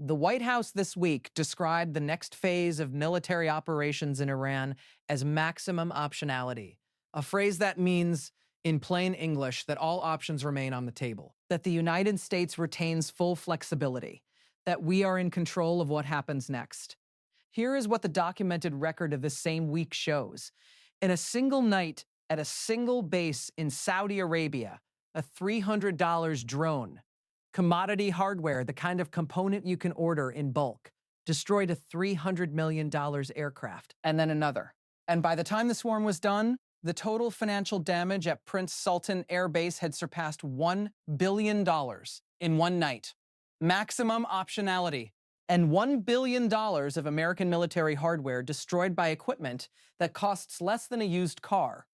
The White House this week described the next phase of military operations in Iran as maximum optionality, a phrase that means, in plain English, that all options remain on the table, that the United States retains full flexibility, that we are in control of what happens next. Here is what the documented record of this same week shows. In a single night at a single base in Saudi Arabia, a $300 drone, commodity hardware, the kind of component you can order in bulk, destroyed a $300 million aircraft, and then another. And by the time the swarm was done, the total financial damage at Prince Sultan Air Base had surpassed $1 billion in one night. Maximum optionality. And $1 billion of American military hardware destroyed by equipment that costs less than a used car.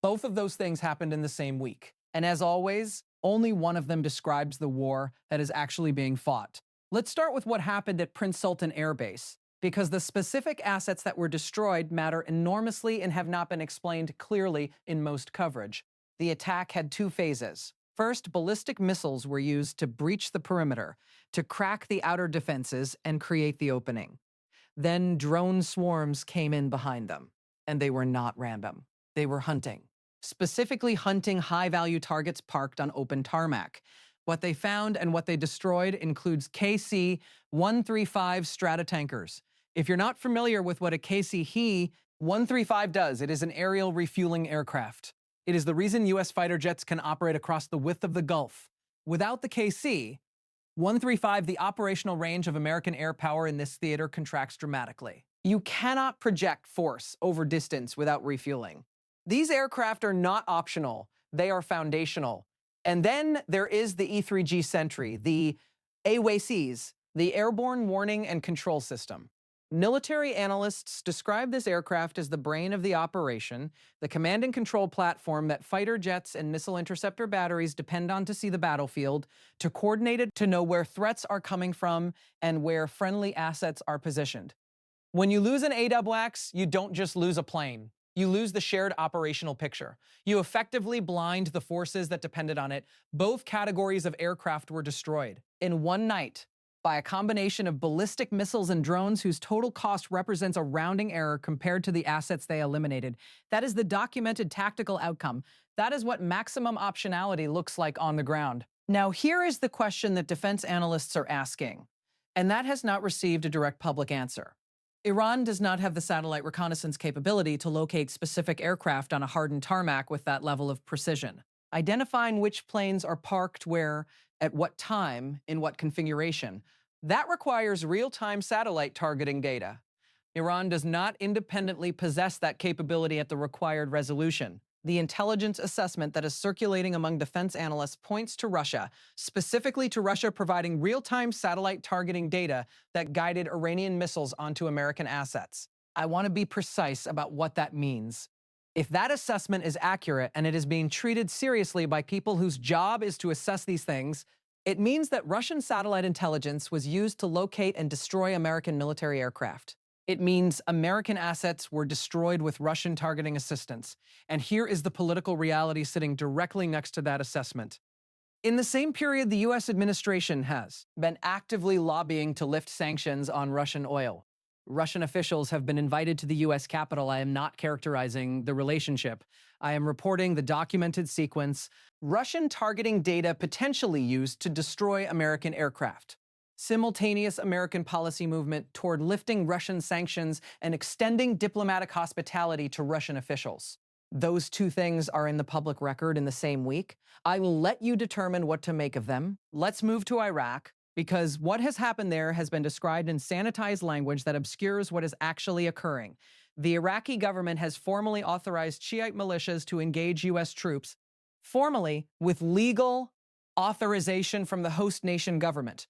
Both of those things happened in the same week. And as always, only one of them describes the war that is actually being fought. Let's start with what happened at Prince Sultan Air Base, because the specific assets that were destroyed matter enormously and have not been explained clearly in most coverage. The attack had two phases. First, ballistic missiles were used to breach the perimeter, to crack the outer defenses and create the opening. Then drone swarms came in behind them, and they were not random. They were hunting. Specifically hunting high-value targets parked on open tarmac. What they found and what they destroyed includes KC-135 strata tankers. If you're not familiar with what a KC-135 does, it is an aerial refueling aircraft. It is the reason U.S. fighter jets can operate across the width of the Gulf. Without the KC-135, the operational range of American air power in this theater contracts dramatically. You cannot project force over distance without refueling. These aircraft are not optional, they are foundational. And then there is the E-3G Sentry, the AWACS, the Airborne Warning and Control System. Military analysts describe this aircraft as the brain of the operation, the command and control platform that fighter jets and missile interceptor batteries depend on to see the battlefield, to coordinate it, to know where threats are coming from and where friendly assets are positioned. When you lose an AWACS, you don't just lose a plane. You lose the shared operational picture. You effectively blind the forces that depended on it. Both categories of aircraft were destroyed in one night by a combination of ballistic missiles and drones whose total cost represents a rounding error compared to the assets they eliminated. That is the documented tactical outcome. That is what maximum optionality looks like on the ground. Now, here is the question that defense analysts are asking, and that has not received a direct public answer. Iran does not have the satellite reconnaissance capability to locate specific aircraft on a hardened tarmac with that level of precision. Identifying which planes are parked where, at what time, in what configuration, that requires real-time satellite targeting data. Iran does not independently possess that capability at the required resolution. The intelligence assessment that is circulating among defense analysts points to Russia, specifically to Russia providing real-time satellite targeting data that guided Iranian missiles onto American assets. I want to be precise about what that means. If that assessment is accurate and it is being treated seriously by people whose job is to assess these things, it means that Russian satellite intelligence was used to locate and destroy American military aircraft. It means American assets were destroyed with Russian targeting assistance. And here is the political reality sitting directly next to that assessment. In the same period, the U.S. administration has been actively lobbying to lift sanctions on Russian oil. Russian officials have been invited to the U.S. Capitol. I am not characterizing the relationship. I am reporting the documented sequence. Russian targeting data potentially used to destroy American aircraft. Simultaneous American policy movement toward lifting Russian sanctions and extending diplomatic hospitality to Russian officials. Those two things are in the public record in the same week. I will let you determine what to make of them. Let's move to Iraq, because what has happened there has been described in sanitized language that obscures what is actually occurring. The Iraqi government has formally authorized Shiite militias to engage U.S. troops, formally with legal authorization from the host nation government.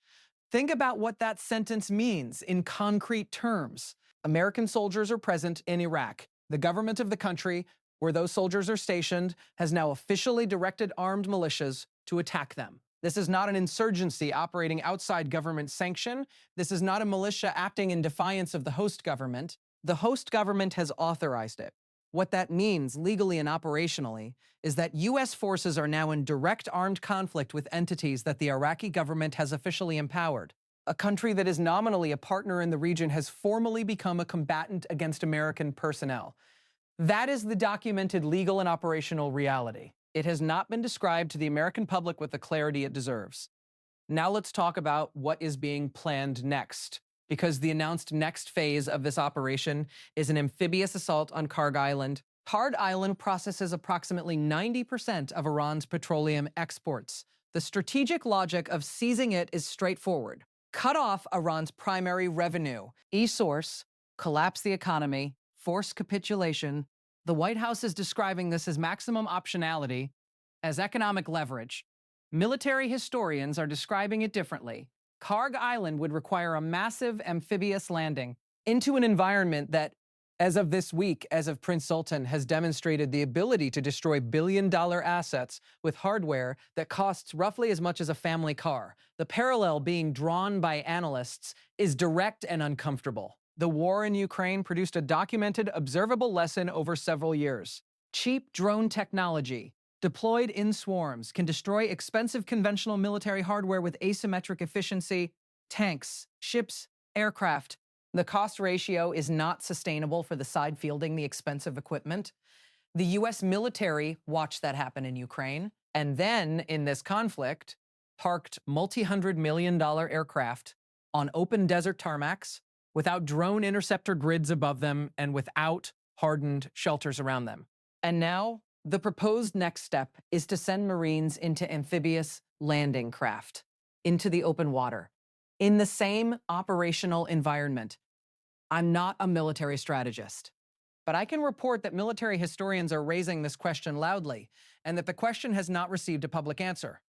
Think about what that sentence means in concrete terms. American soldiers are present in Iraq. The government of the country where those soldiers are stationed has now officially directed armed militias to attack them. This is not an insurgency operating outside government sanction. This is not a militia acting in defiance of the host government. The host government has authorized it. What that means legally and operationally is that U.S. forces are now in direct armed conflict with entities that the Iraqi government has officially empowered. A country that is nominally a partner in the region has formally become a combatant against American personnel. That is the documented legal and operational reality. It has not been described to the American public with the clarity it deserves. Now let's talk about what is being planned next, because the announced next phase of this operation is an amphibious assault on Karg Island. Karg Island processes approximately 90% of Iran's petroleum exports. The strategic logic of seizing it is straightforward. Cut off Iran's primary revenue, e-source, collapse the economy, force capitulation. The White House is describing this as maximum optionality, as economic leverage. Military historians are describing it differently. Karg Island would require a massive amphibious landing into an environment that, as of this week, as of Prince Sultan, has demonstrated the ability to destroy billion-dollar assets with hardware that costs roughly as much as a family car. The parallel being drawn by analysts is direct and uncomfortable. The war in Ukraine produced a documented, observable lesson over several years. Cheap drone technology, deployed in swarms, can destroy expensive conventional military hardware with asymmetric efficiency. Tanks, ships, aircraft. The cost ratio is not sustainable for the side fielding the expensive equipment. The U.S. military watched that happen in Ukraine, and then, in this conflict, parked multi-hundred-million-dollar aircraft on open desert tarmacs without drone interceptor grids above them and without hardened shelters around them. And now, the proposed next step is to send Marines into amphibious landing craft, into the open water, in the same operational environment. I'm not a military strategist, but I can report that military historians are raising this question loudly, and that the question has not received a public answer.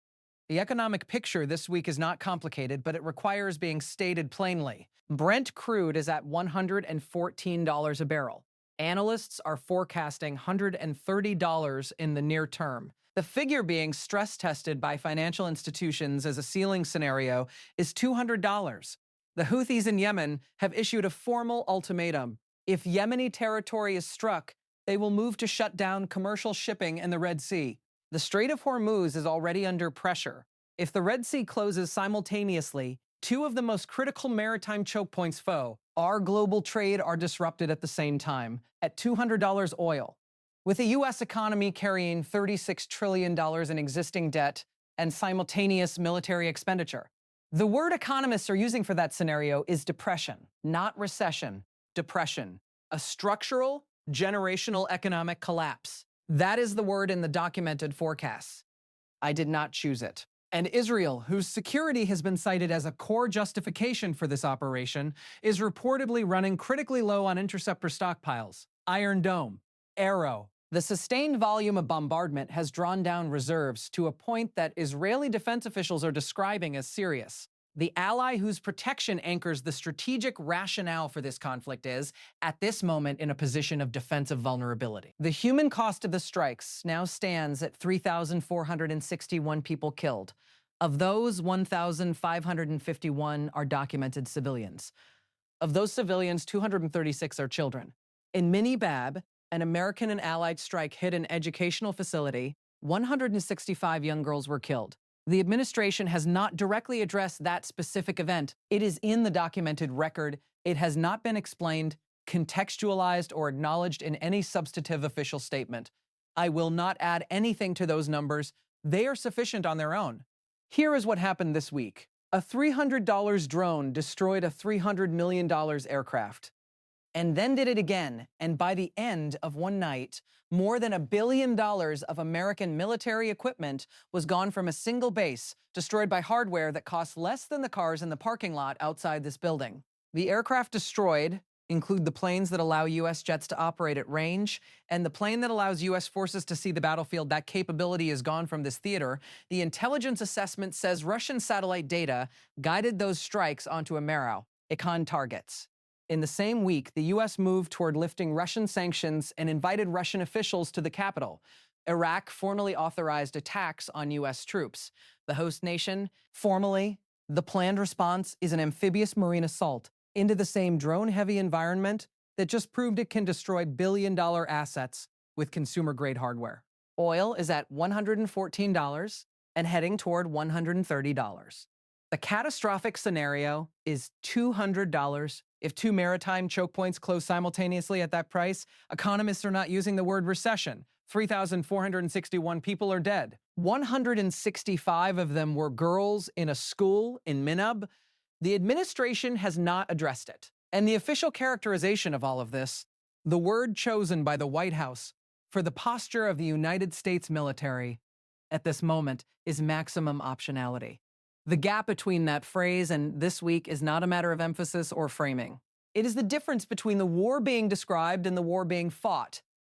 The economic picture this week is not complicated, but it requires being stated plainly. Brent crude is at $114 a barrel. Analysts are forecasting $130 in the near term. The figure being stress-tested by financial institutions as a ceiling scenario is $200. The Houthis in Yemen have issued a formal ultimatum. If Yemeni territory is struck, they will move to shut down commercial shipping in the Red Sea. The Strait of Hormuz is already under pressure. If the Red Sea closes simultaneously, two of the most critical maritime choke points our global trade are disrupted at the same time, at $200 oil. With the U.S. economy carrying $36 trillion in existing debt and simultaneous military expenditure. The word economists are using for that scenario is depression, not recession, depression, a structural, generational economic collapse. That is the word in the documented forecasts. I did not choose it. And Israel, whose security has been cited as a core justification for this operation, is reportedly running critically low on interceptor stockpiles. Iron Dome, Arrow. The sustained volume of bombardment has drawn down reserves to a point that Israeli defense officials are describing as serious. The ally whose protection anchors the strategic rationale for this conflict is, at this moment, in a position of defensive vulnerability. The human cost of the strikes now stands at 3,461 people killed. Of those, 1,551 are documented civilians. Of those civilians, 236 are children. In Mini Bab, an American and Allied strike hit an educational facility. 165 young girls were killed. The administration has not directly addressed that specific event. It is in the documented record. It has not been explained, contextualized, or acknowledged in any substantive official statement. I will not add anything to those numbers. They are sufficient on their own. Here is what happened this week. A $300 drone destroyed a $300 million aircraft. And then did it again, and by the end of one night, more than $1 billion of American military equipment was gone from a single base, destroyed by hardware that costs less than the cars in the parking lot outside this building. The aircraft destroyed include the planes that allow U.S. jets to operate at range, and the plane that allows U.S. forces to see the battlefield. That capability is gone from this theater. The intelligence assessment says Russian satellite data guided those strikes onto American targets. In the same week, the U.S. moved toward lifting Russian sanctions and invited Russian officials to the capital. Iraq formally authorized attacks on U.S. troops. The host nation, formally, the planned response is an amphibious marine assault into the same drone-heavy environment that just proved it can destroy billion-dollar assets with consumer-grade hardware. Oil is at $114 and heading toward $130. The catastrophic scenario is $200. If two maritime choke points close simultaneously at that price, economists are not using the word recession. 3,461 people are dead. 165 of them were girls in a school in Minab. The administration has not addressed it. And the official characterization of all of this, the word chosen by the White House for the posture of the United States military at this moment is maximum optionality. The gap between that phrase and this week is not a matter of emphasis or framing. It is the difference between the war being described and the war being fought.